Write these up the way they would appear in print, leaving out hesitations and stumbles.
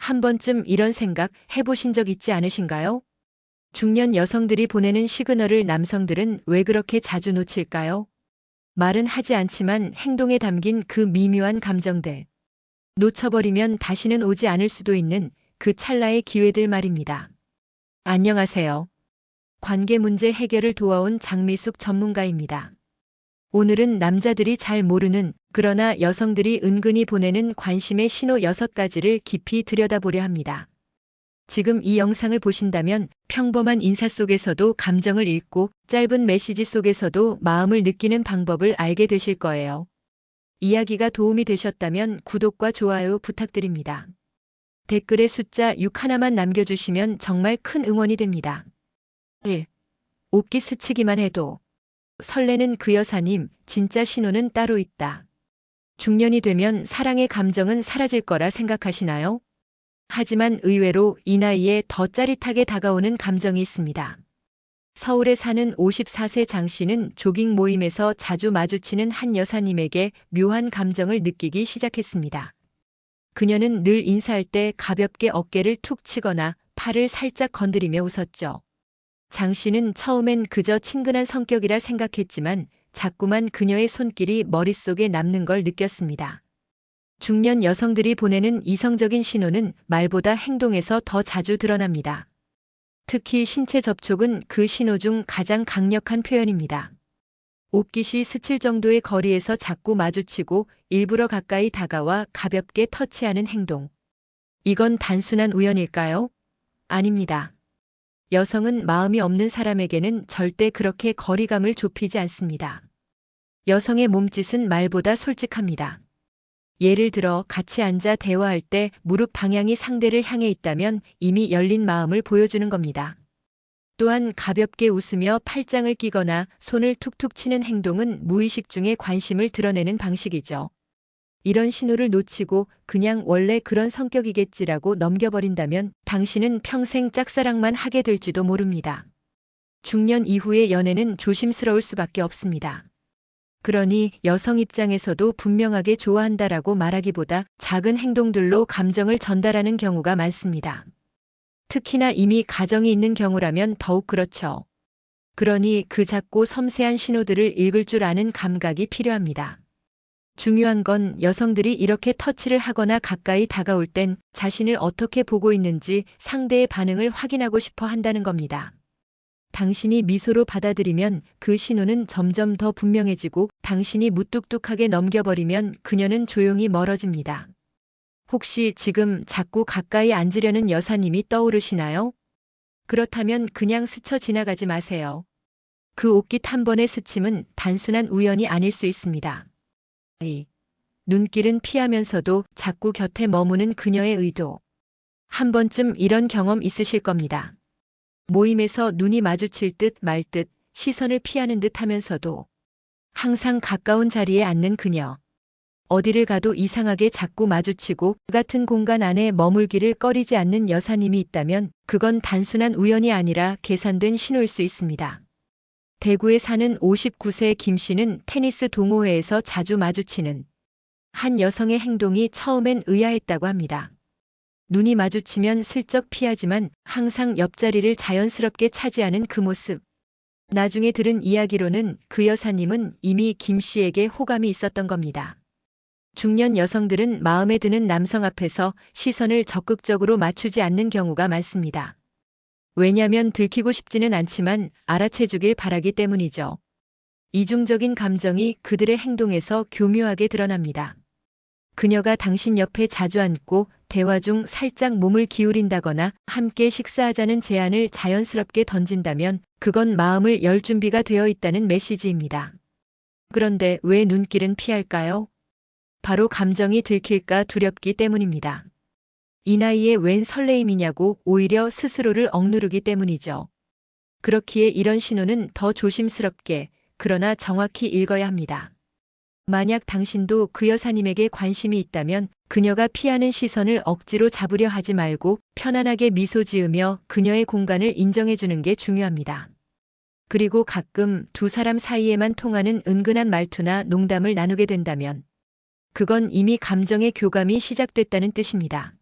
한 번쯤 이런 생각 해보신 적 있지 않으신가요? 중년 여성들이 보내는 시그널을 남성들은 왜 그렇게 자주 놓칠까요? 말은 하지 않지만 행동에 담긴 그 미묘한 감정들. 놓쳐버리면 다시는 오지 않을 수도 있는 그 찰나의 기회들 말입니다. 안녕하세요. 관계 문제 해결을 도와온 장미숙 전문가입니다. 오늘은 남자들이 잘 모르는 그러나 여성들이 은근히 보내는 관심의 신호 6가지를 깊이 들여다보려 합니다. 지금 이 영상을 보신다면 평범한 인사 속에서도 감정을 읽고 짧은 메시지 속에서도 마음을 느끼는 방법을 알게 되실 거예요. 이야기가 도움이 되셨다면 구독과 좋아요 부탁드립니다. 댓글에 숫자 6 하나만 남겨주시면 정말 큰 응원이 됩니다. 1. 옷깃 스치기만 해도 설레는 그 여사님, 진짜 신호는 따로 있다. 중년이 되면 사랑의 감정은 사라질 거라 생각하시나요? 하지만 의외로 이 나이에 더 짜릿하게 다가오는 감정이 있습니다. 서울에 사는 54세 장 씨는 조깅 모임에서 자주 마주치는 한 여사님에게 묘한 감정을 느끼기 시작했습니다. 그녀는 늘 인사할 때 가볍게 어깨를 툭 치거나 팔을 살짝 건드리며 웃었죠. 장 씨는 처음엔 그저 친근한 성격이라 생각했지만 자꾸만 그녀의 손길이 머릿속에 남는 걸 느꼈습니다. 중년 여성들이 보내는 이성적인 신호는 말보다 행동에서 더 자주 드러납니다. 특히 신체 접촉은 그 신호 중 가장 강력한 표현입니다. 옷깃이 스칠 정도의 거리에서 자꾸 마주치고 일부러 가까이 다가와 가볍게 터치하는 행동. 이건 단순한 우연일까요? 아닙니다. 여성은 마음이 없는 사람에게는 절대 그렇게 거리감을 좁히지 않습니다. 여성의 몸짓은 말보다 솔직합니다. 예를 들어 같이 앉아 대화할 때 무릎 방향이 상대를 향해 있다면 이미 열린 마음을 보여주는 겁니다. 또한 가볍게 웃으며 팔짱을 끼거나 손을 툭툭 치는 행동은 무의식 중에 관심을 드러내는 방식이죠. 이런 신호를 놓치고 그냥 원래 그런 성격이겠지라고 넘겨버린다면 당신은 평생 짝사랑만 하게 될지도 모릅니다. 중년 이후의 연애는 조심스러울 수밖에 없습니다. 그러니 여성 입장에서도 분명하게 좋아한다라고 말하기보다 작은 행동들로 감정을 전달하는 경우가 많습니다. 특히나 이미 가정이 있는 경우라면 더욱 그렇죠. 그러니 그 작고 섬세한 신호들을 읽을 줄 아는 감각이 필요합니다. 중요한 건 여성들이 이렇게 터치를 하거나 가까이 다가올 땐 자신을 어떻게 보고 있는지 상대의 반응을 확인하고 싶어 한다는 겁니다. 당신이 미소로 받아들이면 그 신호는 점점 더 분명해지고 당신이 무뚝뚝하게 넘겨버리면 그녀는 조용히 멀어집니다. 혹시 지금 자꾸 가까이 앉으려는 여사님이 떠오르시나요? 그렇다면 그냥 스쳐 지나가지 마세요. 그 옷깃 한 번의 스침은 단순한 우연이 아닐 수 있습니다. 눈길은 피하면서도 자꾸 곁에 머무는 그녀의 의도. 한 번쯤 이런 경험 있으실 겁니다. 모임에서 눈이 마주칠 듯 말 듯 시선을 피하는 듯 하면서도 항상 가까운 자리에 앉는 그녀. 어디를 가도 이상하게 자꾸 마주치고 같은 공간 안에 머물기를 꺼리지 않는 여사님이 있다면 그건 단순한 우연이 아니라 계산된 신호일 수 있습니다. 대구에 사는 59세 김 씨는 테니스 동호회에서 자주 마주치는 한 여성의 행동이 처음엔 의아했다고 합니다. 눈이 마주치면 슬쩍 피하지만 항상 옆자리를 자연스럽게 차지하는 그 모습. 나중에 들은 이야기로는 그 여사님은 이미 김 씨에게 호감이 있었던 겁니다. 중년 여성들은 마음에 드는 남성 앞에서 시선을 적극적으로 맞추지 않는 경우가 많습니다. 왜냐면 들키고 싶지는 않지만 알아채주길 바라기 때문이죠. 이중적인 감정이 그들의 행동에서 교묘하게 드러납니다. 그녀가 당신 옆에 자주 앉고 대화 중 살짝 몸을 기울인다거나 함께 식사하자는 제안을 자연스럽게 던진다면 그건 마음을 열 준비가 되어 있다는 메시지입니다. 그런데 왜 눈길은 피할까요? 바로 감정이 들킬까 두렵기 때문입니다. 이 나이에 웬 설레임이냐고 오히려 스스로를 억누르기 때문이죠. 그렇기에 이런 신호는 더 조심스럽게 그러나 정확히 읽어야 합니다. 만약 당신도 그 여사님에게 관심이 있다면 그녀가 피하는 시선을 억지로 잡으려 하지 말고 편안하게 미소 지으며 그녀의 공간을 인정해주는 게 중요합니다. 그리고 가끔 두 사람 사이에만 통하는 은근한 말투나 농담을 나누게 된다면 그건 이미 감정의 교감이 시작됐다는 뜻입니다.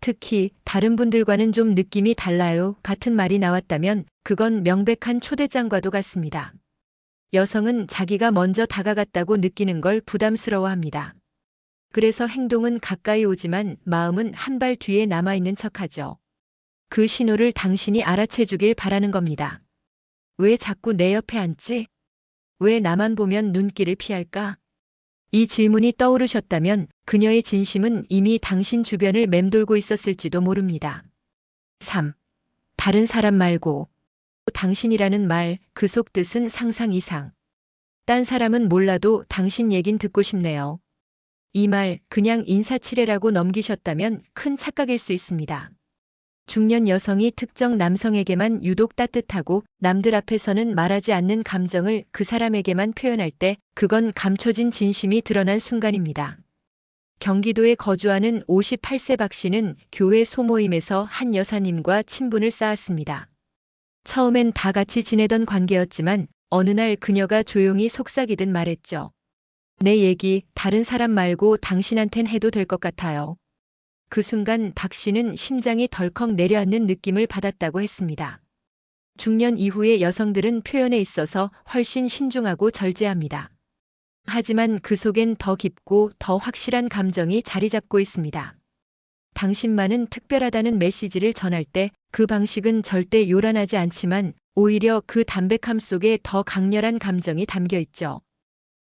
특히 다른 분들과는 좀 느낌이 달라요 같은 말이 나왔다면 그건 명백한 초대장과도 같습니다. 여성은 자기가 먼저 다가갔다고 느끼는 걸 부담스러워합니다. 그래서 행동은 가까이 오지만 마음은 한 발 뒤에 남아있는 척하죠. 그 신호를 당신이 알아채주길 바라는 겁니다. 왜 자꾸 내 옆에 앉지? 왜 나만 보면 눈길을 피할까? 이 질문이 떠오르셨다면 그녀의 진심은 이미 당신 주변을 맴돌고 있었을지도 모릅니다. 3. 다른 사람 말고 당신이라는 말, 그 속뜻은 상상 이상. 딴 사람은 몰라도 당신 얘긴 듣고 싶네요. 이 말 그냥 인사치레라고 넘기셨다면 큰 착각일 수 있습니다. 중년 여성이 특정 남성에게만 유독 따뜻하고 남들 앞에서는 말하지 않는 감정을 그 사람에게만 표현할 때 그건 감춰진 진심이 드러난 순간입니다. 경기도에 거주하는 58세 박 씨는 교회 소모임에서 한 여사님과 친분을 쌓았습니다. 처음엔 다 같이 지내던 관계였지만 어느 날 그녀가 조용히 속삭이듯 말했죠. 내 얘기 다른 사람 말고 당신한텐 해도 될 것 같아요. 그 순간 박 씨는 심장이 덜컥 내려앉는 느낌을 받았다고 했습니다. 중년 이후의 여성들은 표현에 있어서 훨씬 신중하고 절제합니다. 하지만 그 속엔 더 깊고 더 확실한 감정이 자리 잡고 있습니다. 당신만은 특별하다는 메시지를 전할 때 그 방식은 절대 요란하지 않지만 오히려 그 담백함 속에 더 강렬한 감정이 담겨 있죠.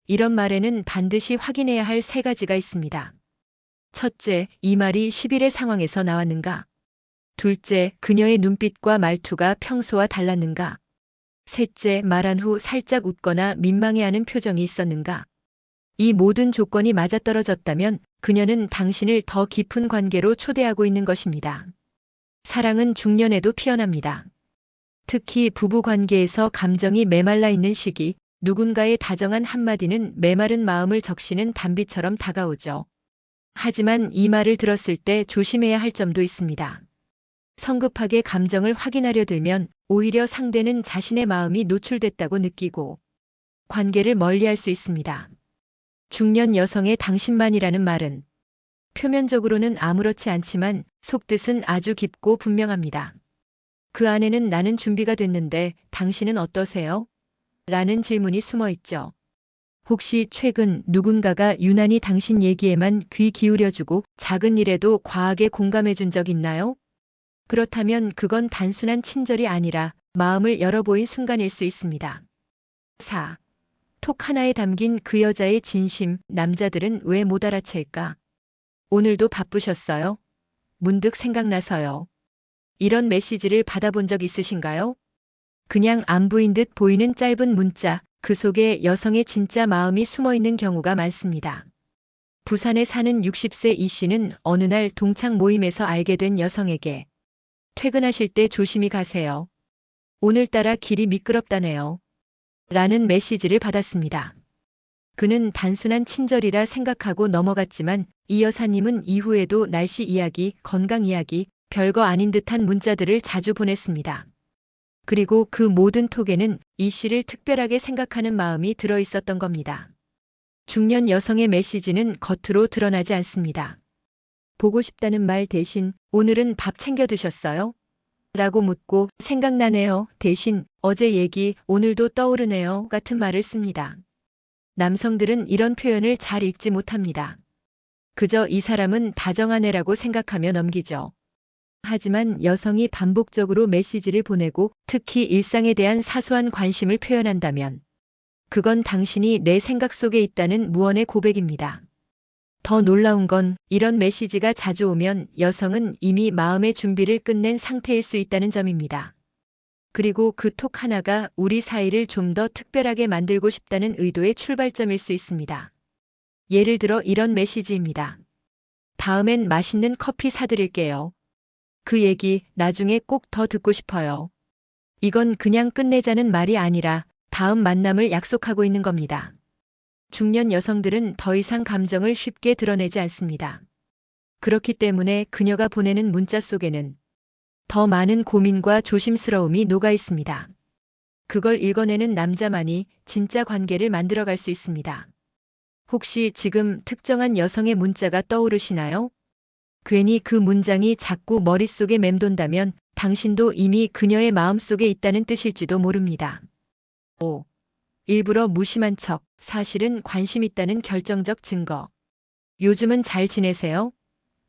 이런 말에는 반드시 확인해야 할 세 가지가 있습니다. 첫째, 이 말이 10일의 상황에서 나왔는가? 둘째, 그녀의 눈빛과 말투가 평소와 달랐는가? 셋째, 말한 후 살짝 웃거나 민망해하는 표정이 있었는가? 이 모든 조건이 맞아떨어졌다면 그녀는 당신을 더 깊은 관계로 초대하고 있는 것입니다. 사랑은 중년에도 피어납니다. 특히 부부 관계에서 감정이 메말라 있는 시기, 누군가의 다정한 한마디는 메마른 마음을 적시는 단비처럼 다가오죠. 하지만 이 말을 들었을 때 조심해야 할 점도 있습니다. 성급하게 감정을 확인하려 들면 오히려 상대는 자신의 마음이 노출됐다고 느끼고 관계를 멀리할 수 있습니다. 중년 여성의 당신만이라는 말은 표면적으로는 아무렇지 않지만 속뜻은 아주 깊고 분명합니다. 그 안에는 나는 준비가 됐는데 당신은 어떠세요? 라는 질문이 숨어 있죠. 혹시 최근 누군가가 유난히 당신 얘기에만 귀 기울여주고 작은 일에도 과하게 공감해준 적 있나요? 그렇다면 그건 단순한 친절이 아니라 마음을 열어보인 순간일 수 있습니다. 4. 톡 하나에 담긴 그 여자의 진심, 남자들은 왜 못 알아챌까? 오늘도 바쁘셨어요? 문득 생각나서요. 이런 메시지를 받아본 적 있으신가요? 그냥 안부인 듯 보이는 짧은 문자, 그 속에 여성의 진짜 마음이 숨어 있는 경우가 많습니다. 부산에 사는 60세 이 씨는 어느 날 동창 모임에서 알게 된 여성에게 퇴근하실 때 조심히 가세요. 오늘따라 길이 미끄럽다네요. 라는 메시지를 받았습니다. 그는 단순한 친절이라 생각하고 넘어갔지만 이 여사님은 이후에도 날씨 이야기, 건강 이야기, 별거 아닌 듯한 문자들을 자주 보냈습니다. 그리고 그 모든 톡에는 이 씨를 특별하게 생각하는 마음이 들어 있었던 겁니다. 중년 여성의 메시지는 겉으로 드러나지 않습니다. 보고 싶다는 말 대신 오늘은 밥 챙겨 드셨어요? 라고 묻고 생각나네요 대신 어제 얘기 오늘도 떠오르네요 같은 말을 씁니다. 남성들은 이런 표현을 잘 읽지 못합니다. 그저 이 사람은 다정한 애라고 생각하며 넘기죠. 하지만 여성이 반복적으로 메시지를 보내고 특히 일상에 대한 사소한 관심을 표현한다면 그건 당신이 내 생각 속에 있다는 무언의 고백입니다. 더 놀라운 건 이런 메시지가 자주 오면 여성은 이미 마음의 준비를 끝낸 상태일 수 있다는 점입니다. 그리고 그 톡 하나가 우리 사이를 좀 더 특별하게 만들고 싶다는 의도의 출발점일 수 있습니다. 예를 들어 이런 메시지입니다. 다음엔 맛있는 커피 사드릴게요. 그 얘기 나중에 꼭 더 듣고 싶어요. 이건 그냥 끝내자는 말이 아니라 다음 만남을 약속하고 있는 겁니다. 중년 여성들은 더 이상 감정을 쉽게 드러내지 않습니다. 그렇기 때문에 그녀가 보내는 문자 속에는 더 많은 고민과 조심스러움이 녹아 있습니다. 그걸 읽어내는 남자만이 진짜 관계를 만들어갈 수 있습니다. 혹시 지금 특정한 여성의 문자가 떠오르시나요? 괜히 그 문장이 자꾸 머릿속에 맴돈다면 당신도 이미 그녀의 마음속에 있다는 뜻일지도 모릅니다. 5. 일부러 무심한 척, 사실은 관심 있다는 결정적 증거. 요즘은 잘 지내세요?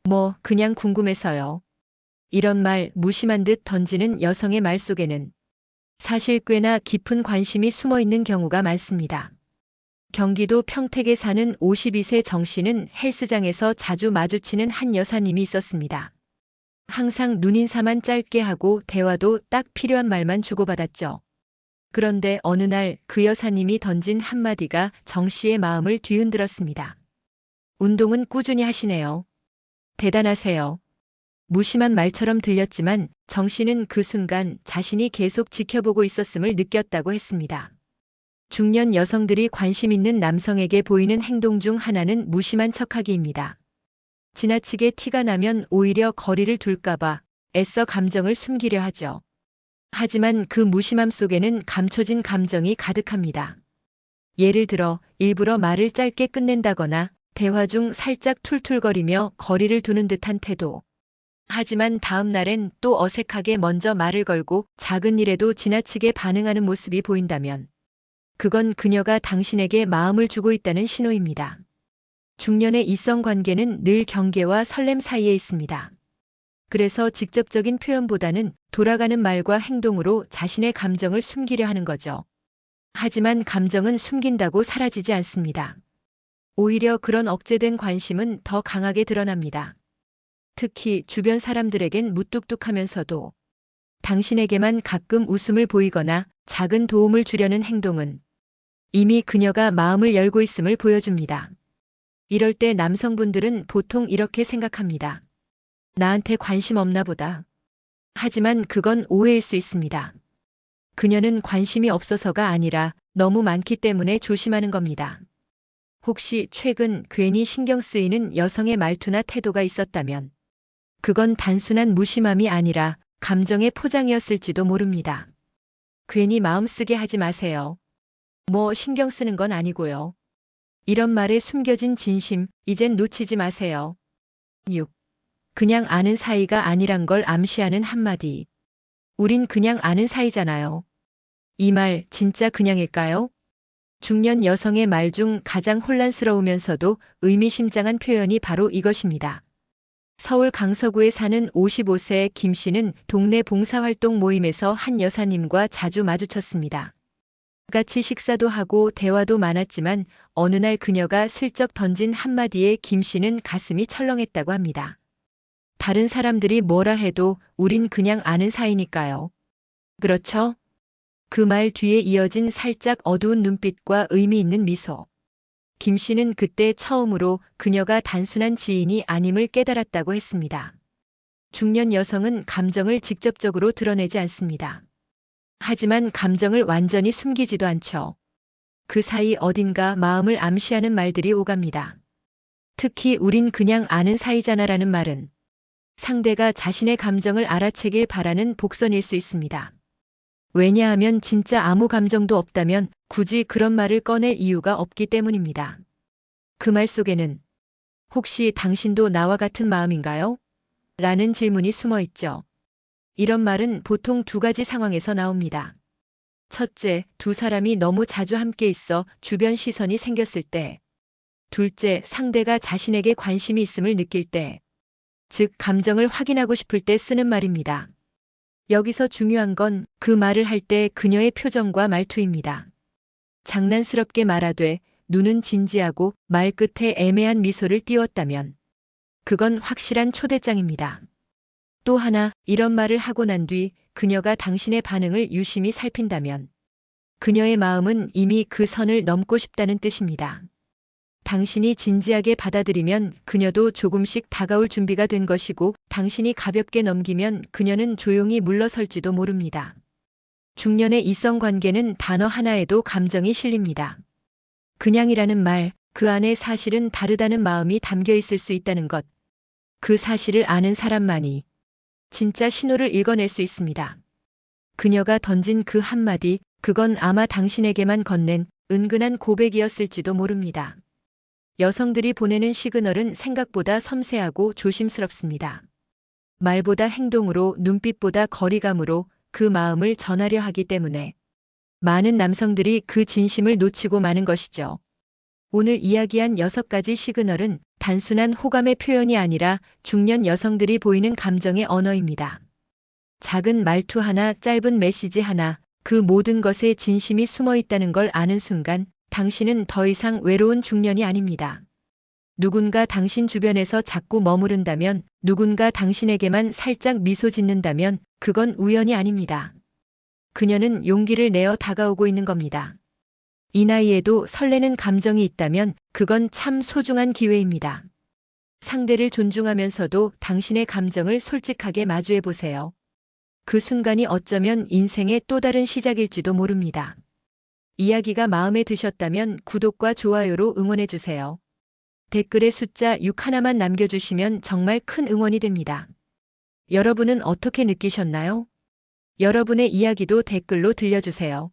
뭐, 그냥 궁금해서요. 이런 말 무심한 듯 던지는 여성의 말 속에는 사실 꽤나 깊은 관심이 숨어 있는 경우가 많습니다. 경기도 평택에 사는 52세 정 씨는 헬스장에서 자주 마주치는 한 여사님이 있었습니다. 항상 눈인사만 짧게 하고 대화도 딱 필요한 말만 주고받았죠. 그런데 어느 날 그 여사님이 던진 한마디가 정 씨의 마음을 뒤흔들었습니다. 운동은 꾸준히 하시네요. 대단하세요. 무심한 말처럼 들렸지만 정 씨는 그 순간 자신이 계속 지켜보고 있었음을 느꼈다고 했습니다. 중년 여성들이 관심 있는 남성에게 보이는 행동 중 하나는 무심한 척하기입니다. 지나치게 티가 나면 오히려 거리를 둘까봐 애써 감정을 숨기려 하죠. 하지만 그 무심함 속에는 감춰진 감정이 가득합니다. 예를 들어 일부러 말을 짧게 끝낸다거나 대화 중 살짝 툴툴거리며 거리를 두는 듯한 태도. 하지만 다음 날엔 또 어색하게 먼저 말을 걸고 작은 일에도 지나치게 반응하는 모습이 보인다면 그건 그녀가 당신에게 마음을 주고 있다는 신호입니다. 중년의 이성 관계는 늘 경계와 설렘 사이에 있습니다. 그래서 직접적인 표현보다는 돌아가는 말과 행동으로 자신의 감정을 숨기려 하는 거죠. 하지만 감정은 숨긴다고 사라지지 않습니다. 오히려 그런 억제된 관심은 더 강하게 드러납니다. 특히 주변 사람들에겐 무뚝뚝하면서도 당신에게만 가끔 웃음을 보이거나 작은 도움을 주려는 행동은 이미 그녀가 마음을 열고 있음을 보여줍니다. 이럴 때 남성분들은 보통 이렇게 생각합니다. 나한테 관심 없나 보다. 하지만 그건 오해일 수 있습니다. 그녀는 관심이 없어서가 아니라 너무 많기 때문에 조심하는 겁니다. 혹시 최근 괜히 신경 쓰이는 여성의 말투나 태도가 있었다면 그건 단순한 무심함이 아니라 감정의 포장이었을지도 모릅니다. 괜히 마음 쓰게 하지 마세요. 뭐 신경 쓰는 건 아니고요. 이런 말에 숨겨진 진심, 이젠 놓치지 마세요. 6. 그냥 아는 사이가 아니란 걸 암시하는 한마디. 우린 그냥 아는 사이잖아요. 이 말 진짜 그냥일까요? 중년 여성의 말 중 가장 혼란스러우면서도 의미심장한 표현이 바로 이것입니다. 서울 강서구에 사는 55세 김 씨는 동네 봉사활동 모임에서 한 여사님과 자주 마주쳤습니다. 같이 식사도 하고 대화도 많았지만 어느 날 그녀가 슬쩍 던진 한마디에 김 씨는 가슴이 철렁했다고 합니다. 다른 사람들이 뭐라 해도 우린 그냥 아는 사이니까요. 그렇죠? 그 말 뒤에 이어진 살짝 어두운 눈빛과 의미 있는 미소. 김 씨는 그때 처음으로 그녀가 단순한 지인이 아님을 깨달았다고 했습니다. 중년 여성은 감정을 직접적으로 드러내지 않습니다. 하지만 감정을 완전히 숨기지도 않죠. 그 사이 어딘가 마음을 암시하는 말들이 오갑니다. 특히 우린 그냥 아는 사이잖아라는 말은 상대가 자신의 감정을 알아채길 바라는 복선일 수 있습니다. 왜냐하면 진짜 아무 감정도 없다면 굳이 그런 말을 꺼낼 이유가 없기 때문입니다. 그 말 속에는 혹시 당신도 나와 같은 마음인가요? 라는 질문이 숨어 있죠. 이런 말은 보통 두 가지 상황에서 나옵니다. 첫째, 두 사람이 너무 자주 함께 있어 주변 시선이 생겼을 때. 둘째, 상대가 자신에게 관심이 있음을 느낄 때. 즉, 감정을 확인하고 싶을 때 쓰는 말입니다. 여기서 중요한 건 그 말을 할 때 그녀의 표정과 말투입니다. 장난스럽게 말하되 눈은 진지하고 말 끝에 애매한 미소를 띄웠다면 그건 확실한 초대장입니다. 또 하나, 이런 말을 하고 난 뒤 그녀가 당신의 반응을 유심히 살핀다면 그녀의 마음은 이미 그 선을 넘고 싶다는 뜻입니다. 당신이 진지하게 받아들이면 그녀도 조금씩 다가올 준비가 된 것이고 당신이 가볍게 넘기면 그녀는 조용히 물러설지도 모릅니다. 중년의 이성 관계는 단어 하나에도 감정이 실립니다. 그냥이라는 말, 그 안에 사실은 다르다는 마음이 담겨 있을 수 있다는 것. 그 사실을 아는 사람만이 진짜 신호를 읽어낼 수 있습니다. 그녀가 던진 그 한마디, 그건 아마 당신에게만 건넨 은근한 고백이었을지도 모릅니다. 여성들이 보내는 시그널은 생각보다 섬세하고 조심스럽습니다. 말보다 행동으로, 눈빛보다 거리감으로 그 마음을 전하려 하기 때문에 많은 남성들이 그 진심을 놓치고 마는 것이죠. 오늘 이야기한 6가지 시그널은 단순한 호감의 표현이 아니라 중년 여성들이 보이는 감정의 언어입니다. 작은 말투 하나, 짧은 메시지 하나, 그 모든 것에 진심이 숨어 있다는 걸 아는 순간 당신은 더 이상 외로운 중년이 아닙니다. 누군가 당신 주변에서 자꾸 머무른다면, 누군가 당신에게만 살짝 미소 짓는다면 그건 우연이 아닙니다. 그녀는 용기를 내어 다가오고 있는 겁니다. 이 나이에도 설레는 감정이 있다면 그건 참 소중한 기회입니다. 상대를 존중하면서도 당신의 감정을 솔직하게 마주해 보세요. 그 순간이 어쩌면 인생의 또 다른 시작일지도 모릅니다. 이야기가 마음에 드셨다면 구독과 좋아요로 응원해 주세요. 댓글에 숫자 6 하나만 남겨주시면 정말 큰 응원이 됩니다. 여러분은 어떻게 느끼셨나요? 여러분의 이야기도 댓글로 들려주세요.